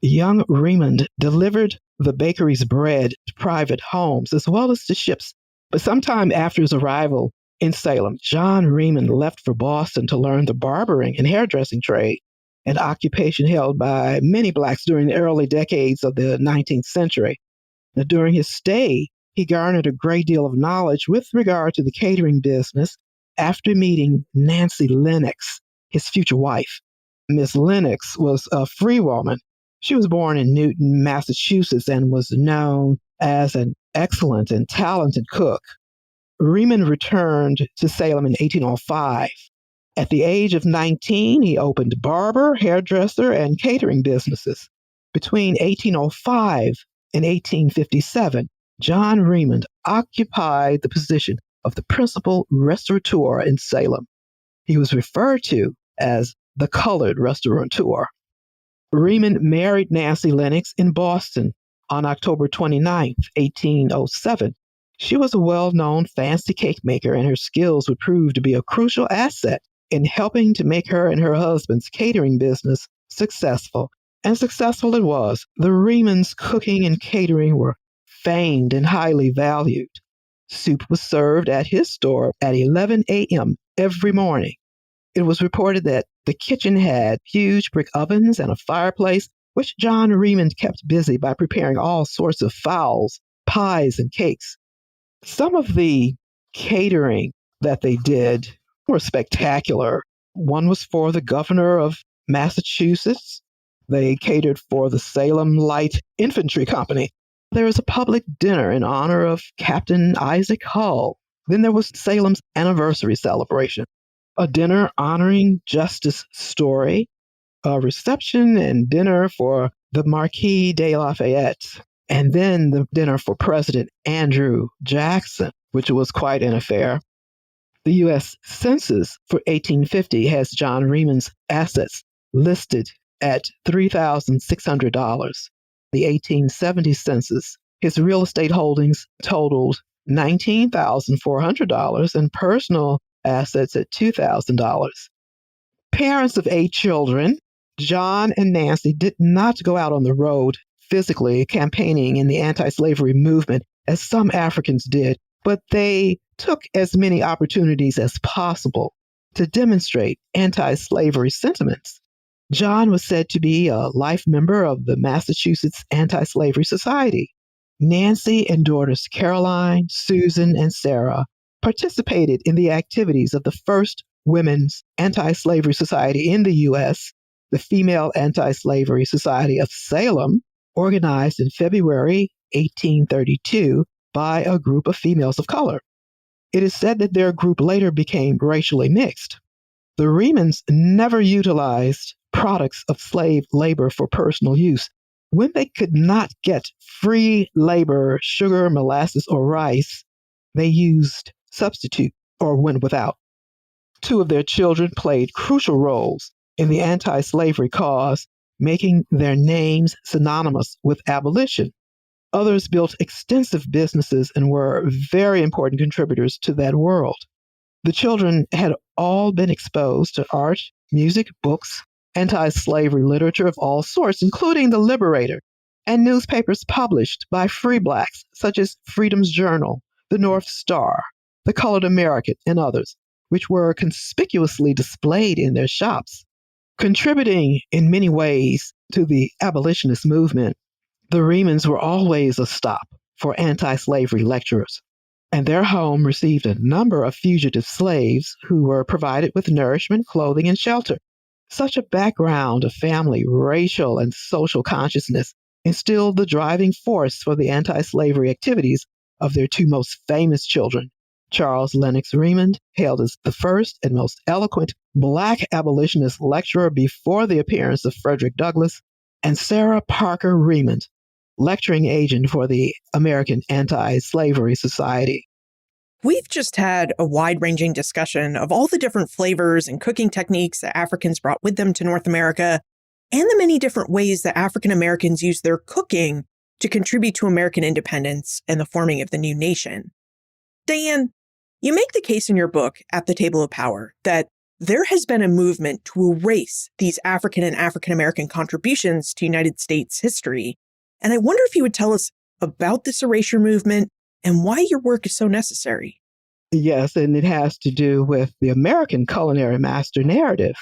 Speaker 3: Young Remond delivered the bakery's bread to private homes as well as to ships. But sometime after his arrival in Salem, John Remond left for Boston to learn the barbering and hairdressing trade, an occupation held by many Blacks during the early decades of the 19th century. Now, during his stay, he garnered a great deal of knowledge with regard to the catering business after meeting Nancy Lennox, his future wife. Miss Lennox was a free woman. She was born in Newton, Massachusetts, and was known as an excellent and talented cook. Remond returned to Salem in 1805. At the age of 19, he opened barber, hairdresser, and catering businesses. Between 1805 and 1857, John Remond occupied the position of the principal restaurateur in Salem. He was referred to as the colored restaurateur. Remond married Nancy Lennox in Boston on October 29, 1807. She was a well-known fancy cake maker, and her skills would prove to be a crucial asset in helping to make her and her husband's catering business successful. And successful it was. The Remonds' cooking and catering were famed and highly valued. Soup was served at his store at 11 a.m. every morning. It was reported that the kitchen had huge brick ovens and a fireplace, which John Remond kept busy by preparing all sorts of fowls, pies, and cakes. Some of the catering that they did were spectacular. One was for the governor of Massachusetts. They catered for the Salem Light Infantry Company. There was a public dinner in honor of Captain Isaac Hull. Then there was Salem's anniversary celebration, a dinner honoring Justice Story, a reception and dinner for the Marquis de Lafayette, and then the dinner for President Andrew Jackson, which was quite an affair. The U.S. Census for 1850 has John Remond's assets listed at $3,600. The 1870 census, his real estate holdings totaled $19,400 and personal assets at $2,000. Parents of 8 children, John and Nancy did not go out on the road physically campaigning in the anti-slavery movement as some Africans did, but they took as many opportunities as possible to demonstrate anti-slavery sentiments. John was said to be a life member of the Massachusetts Anti-Slavery Society. Nancy and daughters Caroline, Susan, and Sarah participated in the activities of the first Women's Anti-Slavery Society in the U.S., the Female Anti-Slavery Society of Salem, organized in February 1832 by a group of females of color. It is said that their group later became racially mixed. The Remonds never utilized products of slave labor for personal use. When they could not get free labor, sugar, molasses, or rice, they used substitute or went without. 2 of their children played crucial roles in the anti-slavery cause, making their names synonymous with abolition. Others built extensive businesses and were very important contributors to that world. The children had all been exposed to art, music, books, anti-slavery literature of all sorts, including The Liberator, and newspapers published by free blacks such as Freedom's Journal, The North Star, The Colored American, and others, which were conspicuously displayed in their shops. Contributing in many ways to the abolitionist movement, the Remonds were always a stop for anti-slavery lecturers, and their home received a number of fugitive slaves who were provided with nourishment, clothing, and shelter. Such a background of family, racial, and social consciousness instilled the driving force for the anti-slavery activities of their 2 most famous children, Charles Lennox Remond, hailed as the first and most eloquent Black abolitionist lecturer before the appearance of Frederick Douglass, and Sarah Parker Remond, lecturing agent for the American Anti-Slavery Society.
Speaker 2: We've just had a wide-ranging discussion of all the different flavors and cooking techniques that Africans brought with them to North America, and the many different ways that African Americans used their cooking to contribute to American independence and the forming of the new nation. Diane, you make the case in your book, At the Table of Power, that there has been a movement to erase these African and African American contributions to United States history. And I wonder if you would tell us about this erasure movement and why your work is so necessary.
Speaker 3: Yes, and it has to do with the American culinary master narrative.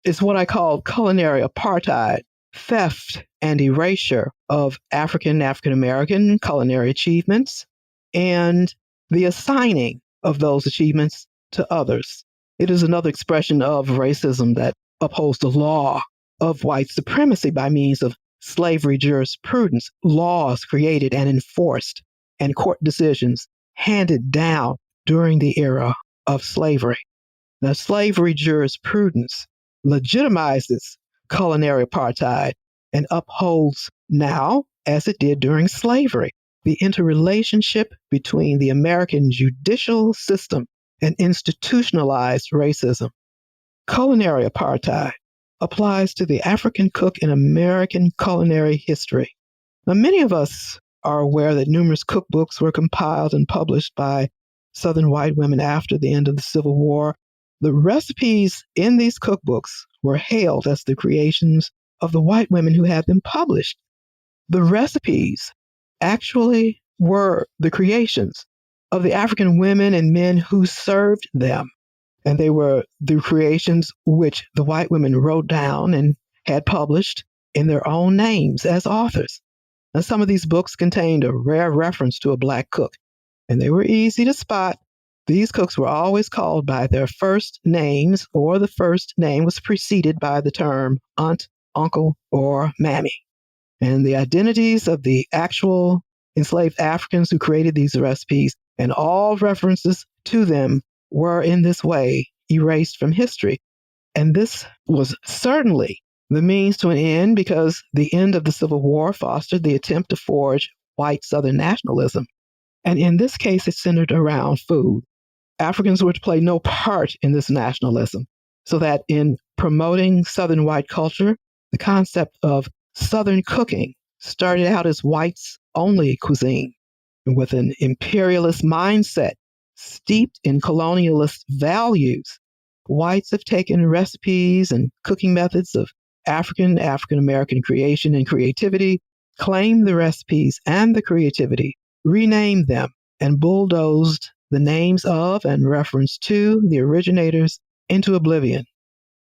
Speaker 3: It's what I call culinary apartheid, theft and erasure of African American culinary achievements, and the assigning of those achievements to others. It is another expression of racism that upholds the law of white supremacy by means of slavery jurisprudence, laws created and enforced, and court decisions handed down during the era of slavery. Now, slavery jurisprudence legitimizes culinary apartheid and upholds now, as it did during slavery, the interrelationship between the American judicial system and institutionalized racism. Culinary apartheid applies to the African cook in American culinary history. Now, many of us are aware that numerous cookbooks were compiled and published by Southern white women after the end of the Civil War. The recipes in these cookbooks were hailed as the creations of the white women who had them published. The recipes actually were the creations of the African women and men who served them. And they were the creations which the white women wrote down and had published in their own names as authors. And some of these books contained a rare reference to a Black cook, and they were easy to spot. These cooks were always called by their first names, or the first name was preceded by the term aunt, uncle, or mammy. And the identities of the actual enslaved Africans who created these recipes and all references to them were in this way erased from history. And this was certainly the means to an end, because the end of the Civil War fostered the attempt to forge white Southern nationalism. And in this case, it centered around food. Africans were to play no part in this nationalism, so that in promoting Southern white culture, the concept of Southern cooking started out as whites only cuisine, with an imperialist mindset steeped in colonialist values. Whites have taken recipes and cooking methods of African American creation and creativity, claimed the recipes and the creativity, renamed them, and bulldozed the names of and reference to the originators into oblivion.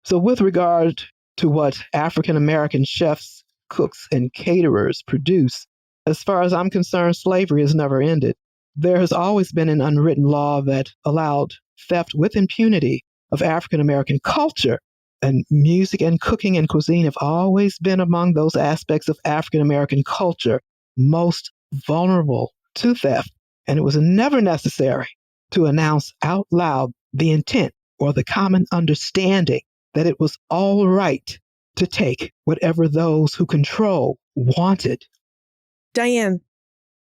Speaker 3: So with regard to what African American chefs, cooks, and caterers produce, as far as I'm concerned, slavery has never ended. There has always been an unwritten law that allowed theft with impunity of African American culture, and music and cooking and cuisine have always been among those aspects of African American culture most vulnerable to theft. And it was never necessary to announce out loud the intent or the common understanding that it was all right to take whatever those who control wanted.
Speaker 2: Diane,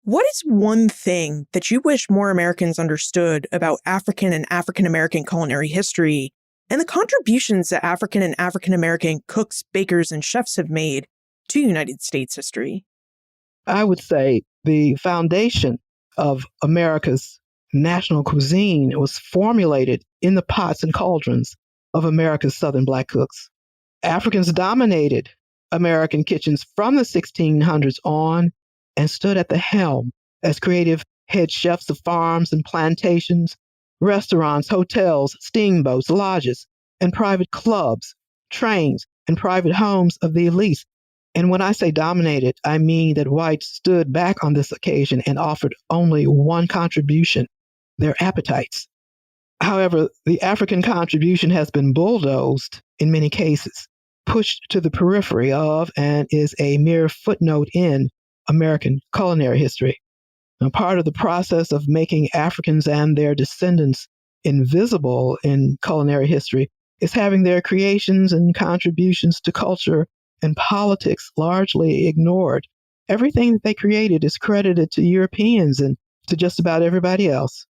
Speaker 2: what is one thing that you wish more Americans understood about African and African American culinary history and the contributions that African and African American cooks, bakers, and chefs have made to United States history?
Speaker 3: I would say the foundation of America's national cuisine was formulated in the pots and cauldrons of America's Southern Black cooks. Africans dominated American kitchens from the 1600s on and stood at the helm as creative head chefs of farms and plantations, restaurants, hotels, steamboats, lodges, and private clubs, trains, and private homes of the elites. And when I say dominated, I mean that whites stood back on this occasion and offered only one contribution: their appetites. However, the African contribution has been bulldozed in many cases, pushed to the periphery of, and is a mere footnote in American culinary history. Now, part of the process of making Africans and their descendants invisible in culinary history is having their creations and contributions to culture and politics largely ignored. Everything that they created is credited to Europeans and to just about everybody else.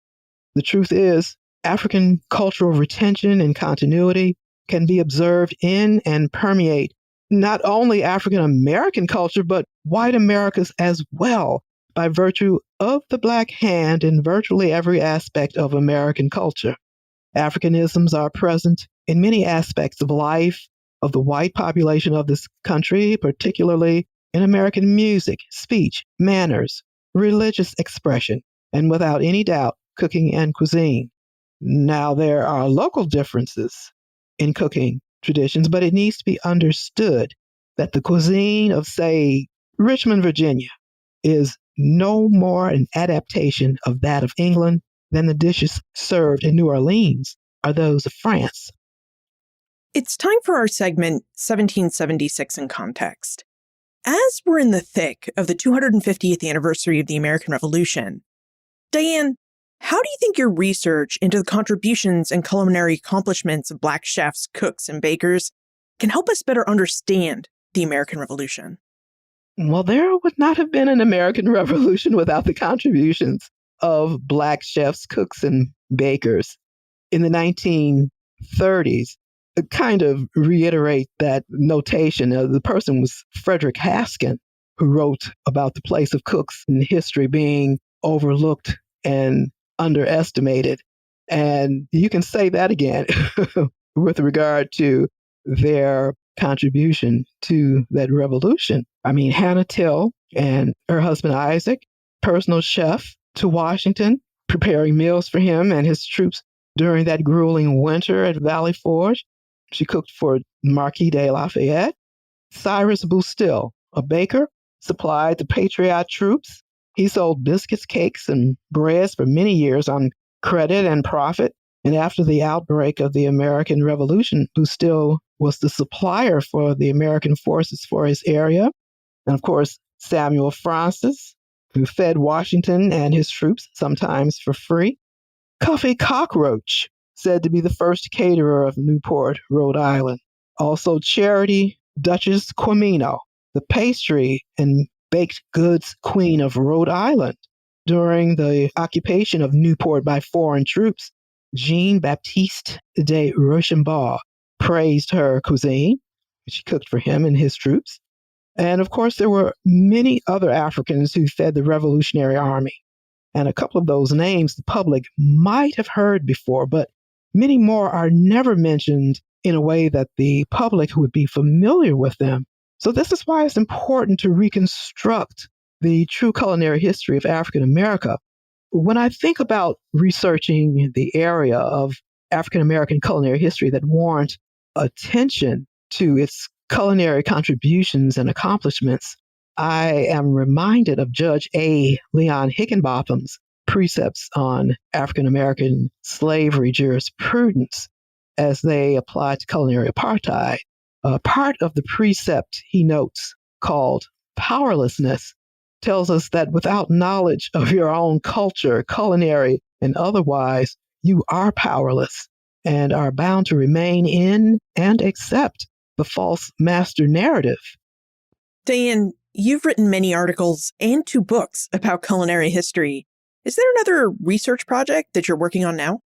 Speaker 3: The truth is, African cultural retention and continuity can be observed in and permeate not only African American culture, but white America's as well, by virtue of the Black hand in virtually every aspect of American culture. Africanisms are present in many aspects of life of the white population of this country, particularly in American music, speech, manners, religious expression, and without any doubt, cooking and cuisine. Now, there are local differences in cooking traditions, but it needs to be understood that the cuisine of, say, Richmond, Virginia, is no more an adaptation of that of England than the dishes served in New Orleans are those of France.
Speaker 2: It's time for our segment, 1776 in Context. As we're in the thick of the 250th anniversary of the American Revolution, Diane, how do you think your research into the contributions and culinary accomplishments of Black chefs, cooks, and bakers can help us better understand the American Revolution?
Speaker 3: Well, there would not have been an American Revolution without the contributions of Black chefs, cooks, and bakers. In the 1930s, to kind of reiterate that notation, the person was Frederick Haskin, who wrote about the place of cooks in history being overlooked and underestimated. And you can say that again with regard to their contribution to that revolution. I mean, Hannah Till and her husband Isaac, personal chef to Washington, preparing meals for him and his troops during that grueling winter at Valley Forge. She cooked for Marquis de Lafayette. Cyrus Boustil, a baker, supplied the Patriot troops. He sold biscuits, cakes, and breads for many years on credit and profit. And after the outbreak of the American Revolution, Boustil was the supplier for the American forces for his area. And of course, Samuel Francis, who fed Washington and his troops, sometimes for free. Cuffy Cockroach, said to be the first caterer of Newport, Rhode Island. Also Charity Duchess Quimino, the pastry and baked goods queen of Rhode Island. During the occupation of Newport by foreign troops, Jean-Baptiste de Rochambeau praised her cuisine. She cooked for him and his troops. And of course, there were many other Africans who fed the Revolutionary Army. And a couple of those names the public might have heard before, but many more are never mentioned in a way that the public would be familiar with them. So this is why it's important to reconstruct the true culinary history of African America. When I think about researching the area of African American culinary history that warrant attention to its culinary contributions and accomplishments, I am reminded of Judge A. Leon Higginbotham's precepts on African American slavery jurisprudence as they apply to culinary apartheid. Part of the precept he notes, called powerlessness, tells us that without knowledge of your own culture, culinary and otherwise, you are powerless and are bound to remain in and accept the false master narrative.
Speaker 2: Diane, you've written many articles and 2 books about culinary history. Is there another research project that you're working on now?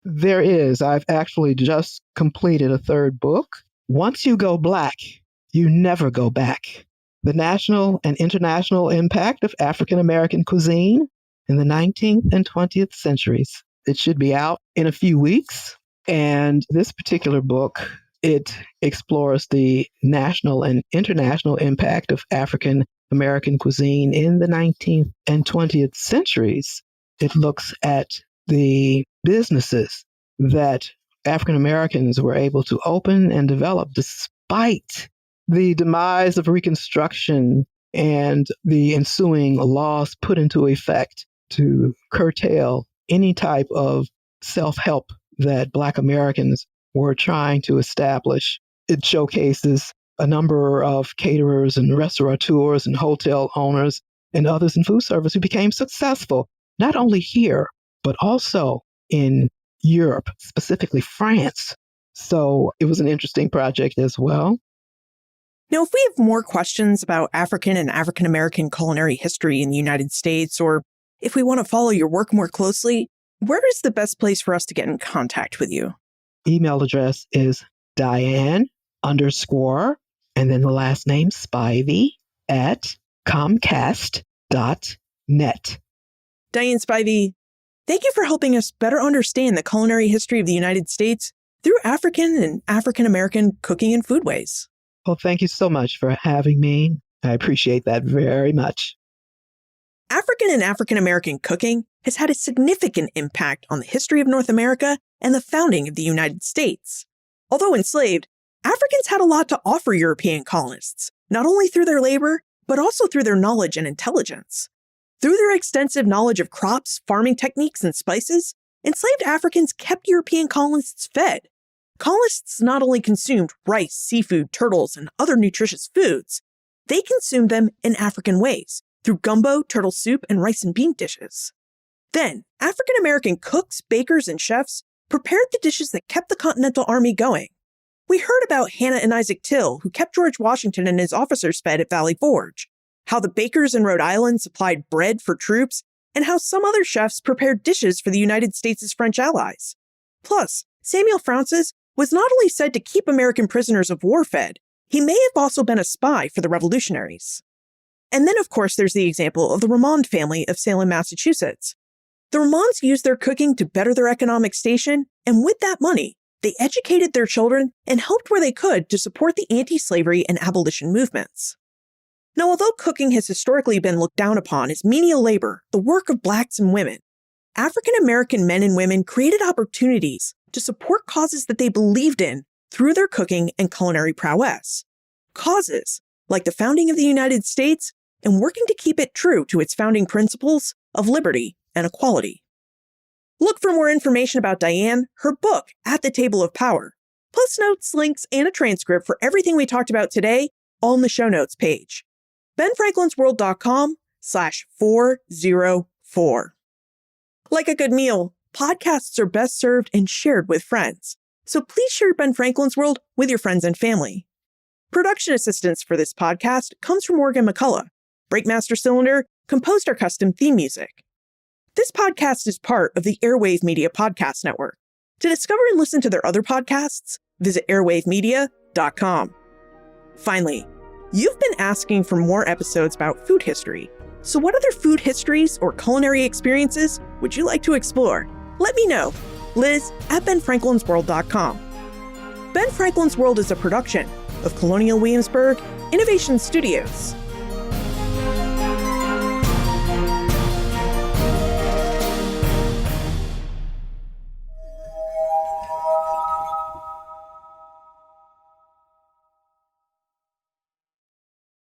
Speaker 3: There is. I've actually just completed a 3rd book. Once you go Black, you never go back. The national and international impact of African American cuisine in the 19th and 20th centuries. It should be out in a few weeks. And this particular book, it explores the national and international impact of African American cuisine in the 19th and 20th centuries. It looks at the businesses that African Americans were able to open and develop despite the demise of Reconstruction and the ensuing laws put into effect to curtail any type of self-help that Black Americans were trying to establish. It showcases a number of caterers and restaurateurs and hotel owners and others in food service who became successful, not only here, but also in Europe, specifically France. So it was an interesting project as well.
Speaker 2: Now, if we have more questions about African and African American culinary history in the United States, or if we want to follow your work more closely, where is the best place for us to get in contact with you?
Speaker 3: Email address is Diane _ and then the last name Spivey at Comcast.net.
Speaker 2: Diane Spivey, thank you for helping us better understand the culinary history of the United States through African and African American cooking and foodways.
Speaker 3: Well, thank you so much for having me. I appreciate that very much.
Speaker 2: African and African American cooking has had a significant impact on the history of North America and the founding of the United States. Although enslaved, Africans had a lot to offer European colonists, not only through their labor, but also through their knowledge and intelligence. Through their extensive knowledge of crops, farming techniques, and spices, enslaved Africans kept European colonists fed. Colonists not only consumed rice, seafood, turtles, and other nutritious foods, they consumed them in African ways, through gumbo, turtle soup, and rice and bean dishes. Then, African American cooks, bakers, and chefs prepared the dishes that kept the Continental Army going. We heard about Hannah and Isaac Till, who kept George Washington and his officers fed at Valley Forge, how the bakers in Rhode Island supplied bread for troops, and how some other chefs prepared dishes for the United States' French allies. Plus, Samuel Francis was not only said to keep American prisoners of war fed, he may have also been a spy for the revolutionaries. And then, of course, there's the example of the Ramond family of Salem, Massachusetts. The Ramonds used their cooking to better their economic station, and with that money, they educated their children and helped where they could to support the anti-slavery and abolition movements. Now, although cooking has historically been looked down upon as menial labor, the work of Blacks and women, African American men and women created opportunities to support causes that they believed in through their cooking and culinary prowess. Causes like the founding of the United States and working to keep it true to its founding principles of liberty and equality. Look for more information about Diane, her book, At the Table of Power, plus notes, links, and a transcript for everything we talked about today, all in the show notes page. benfranklinsworld.com/404. Like a good meal, podcasts are best served and shared with friends. So please share Ben Franklin's World with your friends and family. Production assistance for this podcast comes from Morgan McCullough. Breakmaster Cylinder composed our custom theme music. This podcast is part of the Airwave Media Podcast Network. To discover and listen to their other podcasts, visit airwavemedia.com. Finally, you've been asking for more episodes about food history. So what other food histories or culinary experiences would you like to explore? Let me know. Liz at benfranklinsworld.com. Ben Franklin's World is a production of Colonial Williamsburg Innovation Studios.